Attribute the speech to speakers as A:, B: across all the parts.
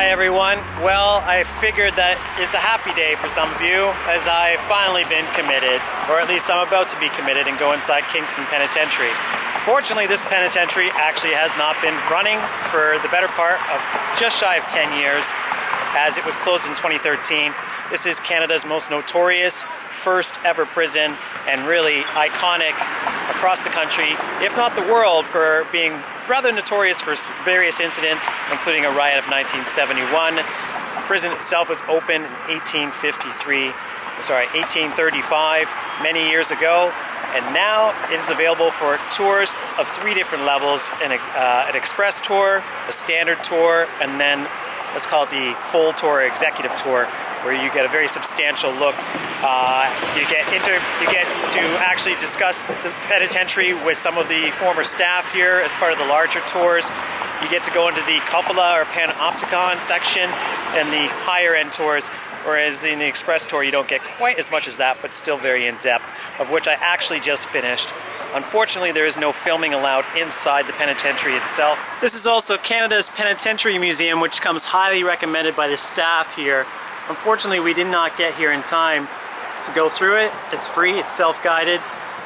A: Hi everyone. Well, I figured that it's a happy day for some of you as I've finally been committed, or at least I'm about to be committed and go inside Kingston Penitentiary. Fortunately, this penitentiary actually has not been running for the better part of just shy of 10 years, as it was closed in 2013. This is Canada's most notorious, first ever prison, and really iconic across the country, if not the world, for being rather notorious for various incidents, including a riot of 1971. The prison itself was opened in 1835, many years ago, and now it is available for tours of 3 different levels: an express tour, a standard tour, and then let's call it the full tour, executive tour, where you get a very substantial look. You get to actually discuss the penitentiary with some of the former staff here as part of the larger tours. You get to go into the cupola or panopticon section and the higher end tours, whereas in the express tour you don't get quite as much as that, but still very in depth, of which I actually just finished. Unfortunately, there is no filming allowed inside the penitentiary itself. This is also Canada's Penitentiary Museum, which comes highly recommended by the staff here. Unfortunately, we did not get here in time to go through it. It's free, it's self-guided,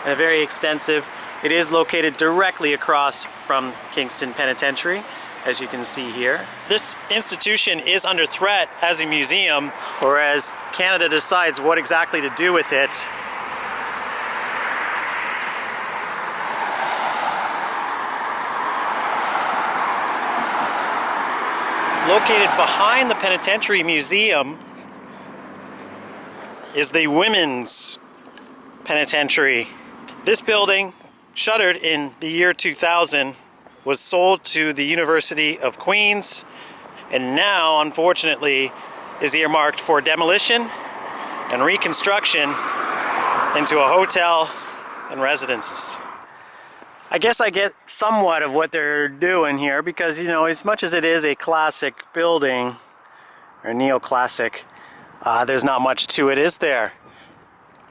A: and very extensive. It is located directly across from Kingston Penitentiary, as you can see here. This institution is under threat as a museum, whereas Canada decides what exactly to do with it. Located behind the Penitentiary Museum is the Women's Penitentiary. This building, shuttered in the year 2000, was sold to the University of Queens, and now, unfortunately, is earmarked for demolition and reconstruction into a hotel and residences. I guess I get somewhat of what they're doing here because, you know, as much as it is a classic building, or neoclassic, there's not much to it, is there?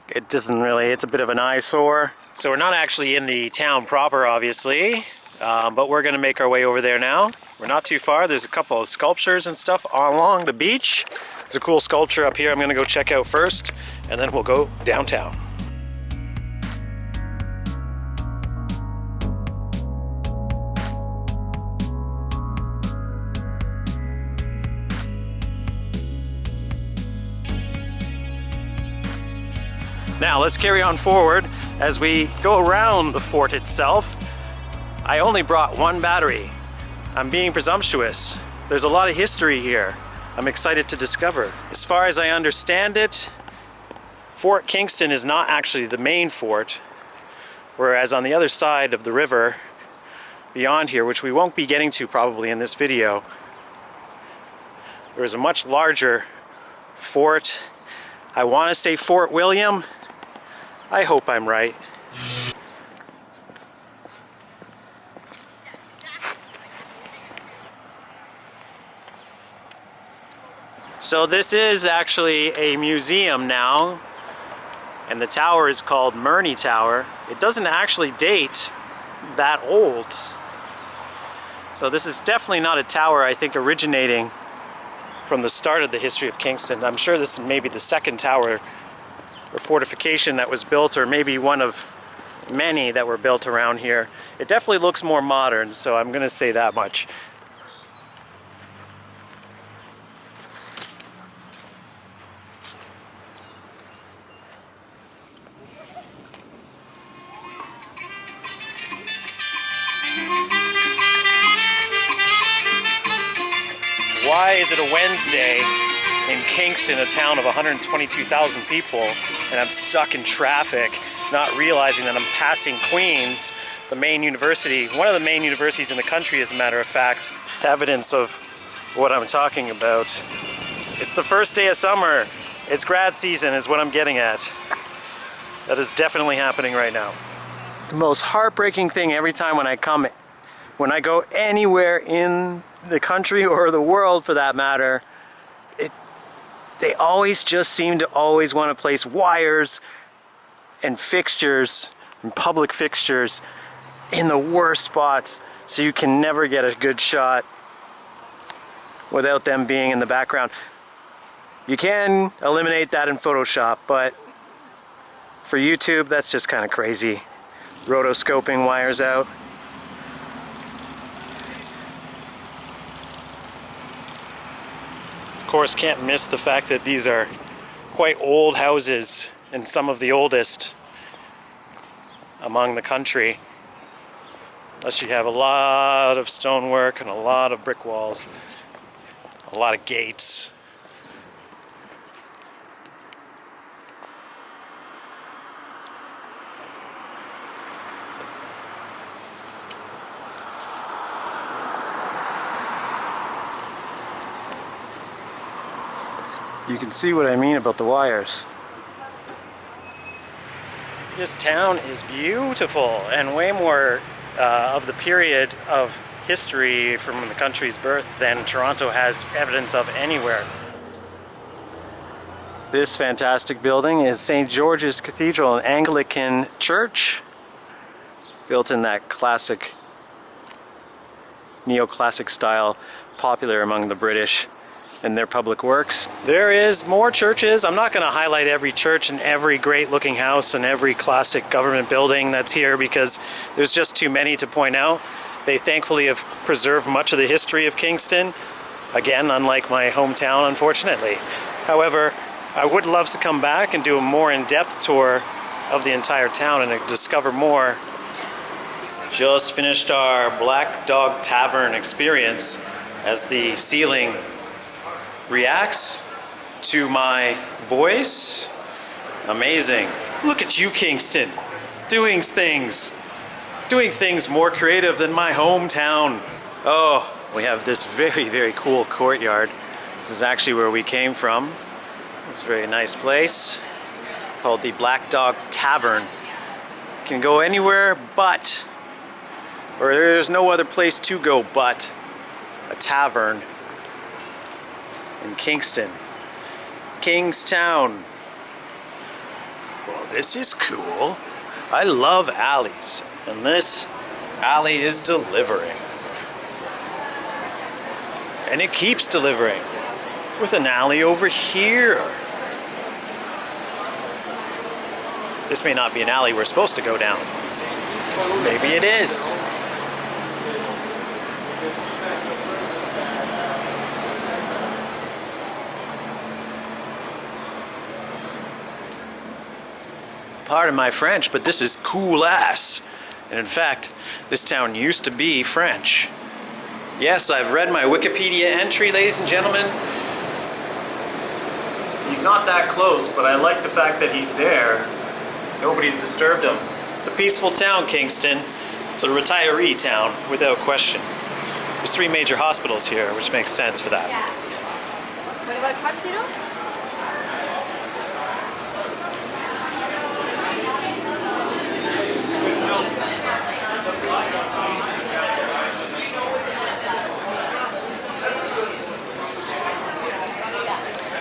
A: It doesn't really, it's a bit of an eyesore. So we're not actually in the town proper, obviously, but we're gonna make our way over there now. We're not too far. There's a couple of sculptures and stuff along the beach. There's a cool sculpture up here I'm gonna go check out first, and then we'll go downtown. Now let's carry on forward as we go around the fort itself. I only brought 1 battery. I'm being presumptuous. There's a lot of history here I'm excited to discover. As far as I understand it, Fort Kingston is not actually the main fort, whereas on the other side of the river, beyond here, which we won't be getting to probably in this video, there is a much larger fort. I want to say Fort William. I hope I'm right. So this is actually a museum now, and the tower is called Murney Tower. It doesn't actually date that old. So this is definitely not a tower, I think, originating from the start of the history of Kingston. I'm sure this is maybe the second tower or fortification that was built, or maybe one of many that were built around here. It definitely looks more modern, so I'm gonna say that much. Why is it a Wednesday in Kingston, a town of 122,000 people, and I'm stuck in traffic, not realizing that I'm passing Queen's, the main university, one of the main universities in the country, as a matter of fact. Evidence of what I'm talking about. It's the first day of summer. It's grad season is what I'm getting at. That is definitely happening right now. The most heartbreaking thing every time when I go anywhere in the country or the world for that matter, they always just seem to always want to place wires and fixtures and public fixtures in the worst spots, so you can never get a good shot without them being in the background. You can eliminate that in Photoshop, but for YouTube, that's just kind of crazy. Rotoscoping wires out. Of course, can't miss the fact that these are quite old houses, and some of the oldest among the country. Plus you have a lot of stonework and a lot of brick walls, a lot of gates. You can see what I mean about the wires. This town is beautiful and way more of the period of history from the country's birth than Toronto has evidence of anywhere. This fantastic building is St. George's Cathedral, an Anglican church built in that classic neoclassic style popular among the British and their public works. There is more churches. I'm not going to highlight every church and every great looking house and every classic government building that's here because there's just too many to point out. They thankfully have preserved much of the history of Kingston. Again, unlike my hometown, unfortunately. However, I would love to come back and do a more in-depth tour of the entire town and discover more. Just finished our Black Dog Tavern experience as the ceiling reacts to my voice. Amazing. Look at you, Kingston, doing things more creative than my hometown. Oh, we have this very, very cool courtyard. This is actually where we came from. It's a very nice place called the Black Dog Tavern. You can go anywhere but, or there's no other place to go but a tavern in Kingston. Kingstown. Well, this is cool. I love alleys, and this alley is delivering. And it keeps delivering with an alley over here. This may not be an alley we're supposed to go down. Maybe it is. Pardon my French, but this is cool ass. And in fact, this town used to be French. Yes, I've read my Wikipedia entry, ladies and gentlemen. He's not that close, but I like the fact that he's there. Nobody's disturbed him. It's a peaceful town, Kingston. It's a retiree town, without question. There's 3 major hospitals here, which makes sense for that.
B: Yeah. What about tuxedo?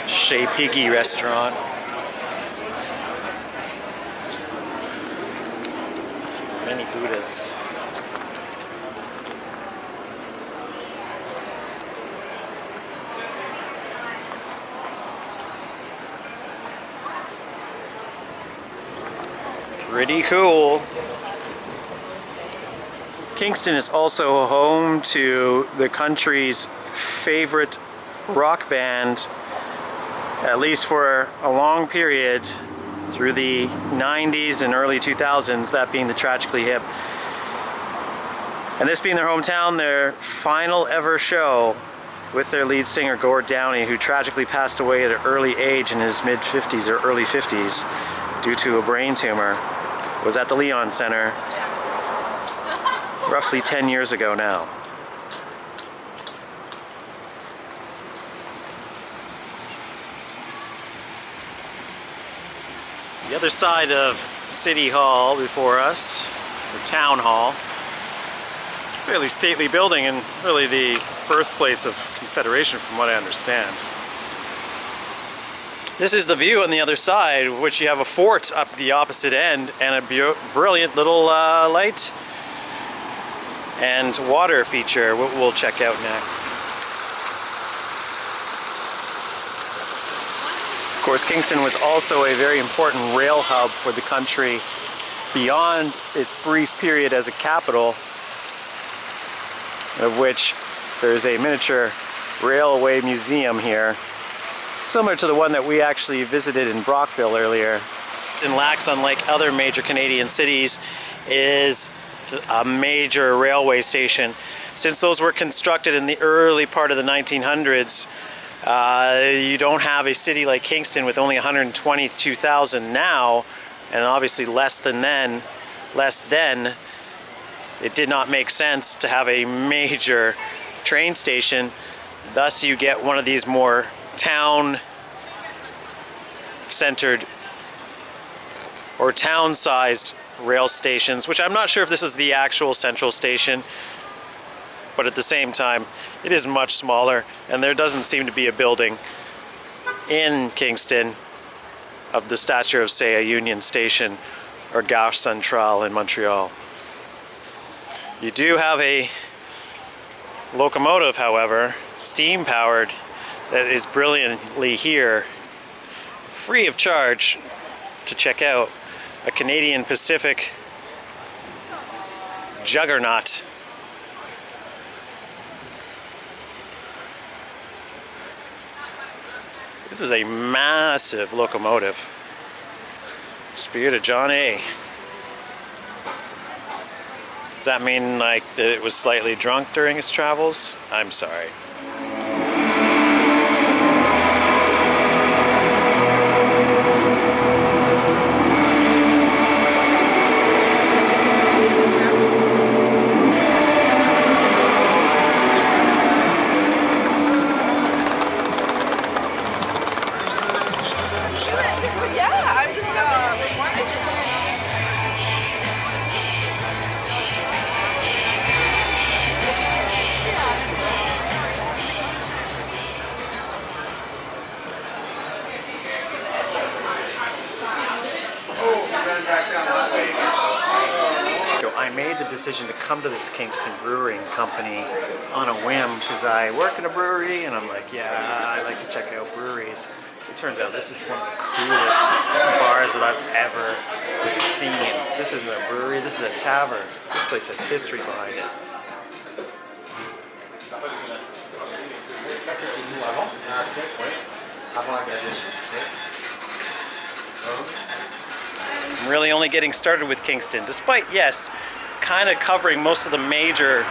A: Chez Piggy restaurant. Many Buddhas. Pretty cool. Kingston is also home to the country's favorite rock band, at least for a long period through the 90s and early 2000s, that being the Tragically Hip. And this being their hometown, their final ever show with their lead singer Gord Downie, who tragically passed away at an early age in his mid-50s or early 50s due to a brain tumor, was at the Leon Center roughly 10 years ago now. The other side of City Hall before us, the Town Hall, fairly stately building and really the birthplace of Confederation from what I understand. This is the view on the other side, of which you have a fort up the opposite end and a brilliant little light and water feature we'll check out next. course, Kingston was also a very important rail hub for the country beyond its brief period as a capital, of which there's a miniature railway museum here, similar to the one that we actually visited in Brockville earlier. And Lax, unlike other major Canadian cities, is a major railway station. Since those were constructed in the early part of the 1900s, you don't have a city like Kingston with only 122,000 now, and obviously less then. It did not make sense to have a major train station. Thus you get one of these more town-centered or town-sized rail stations, which I'm not sure if this is the actual central station, but at the same time it is much smaller, and there doesn't seem to be a building in Kingston of the stature of, say, a Union Station or Gare Centrale in Montreal. You do have a locomotive, however, steam powered, that is brilliantly here, free of charge, to check out. A Canadian Pacific juggernaut. This is a massive locomotive. Spirit of John A. Does that mean like that it was slightly drunk during its travels? I'm sorry. I made the decision to come to this Kingston Brewing Company on a whim because I work in a brewery and I'm like, yeah, I like to check out breweries. It turns out this is one of the coolest bars that I've ever seen. This isn't a brewery, this is a tavern. This place has history behind it. I'm really only getting started with Kingston, despite, yes, kind of covering most of the major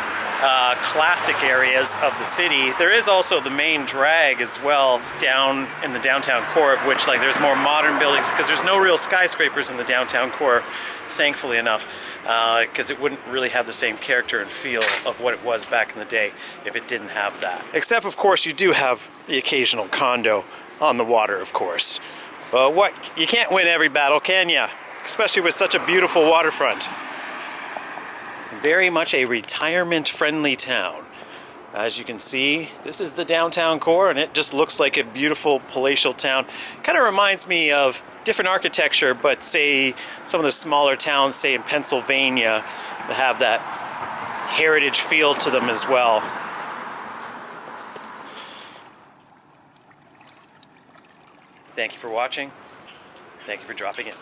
A: classic areas of the city. There is also the main drag as well down in the downtown core, of which like there's more modern buildings because there's no real skyscrapers in the downtown core, thankfully enough, because it wouldn't really have the same character and feel of what it was back in the day if it didn't have that. Except, of course, you do have the occasional condo on the water, of course. But what? You can't win every battle, can ya? Especially with such a beautiful waterfront. Very much a retirement-friendly town. As you can see, this is the downtown core, and it just looks like a beautiful palatial town. Kind of reminds me of different architecture, but say some of the smaller towns, say in Pennsylvania, that have that heritage feel to them as well. Thank you for watching. Thank you for dropping in.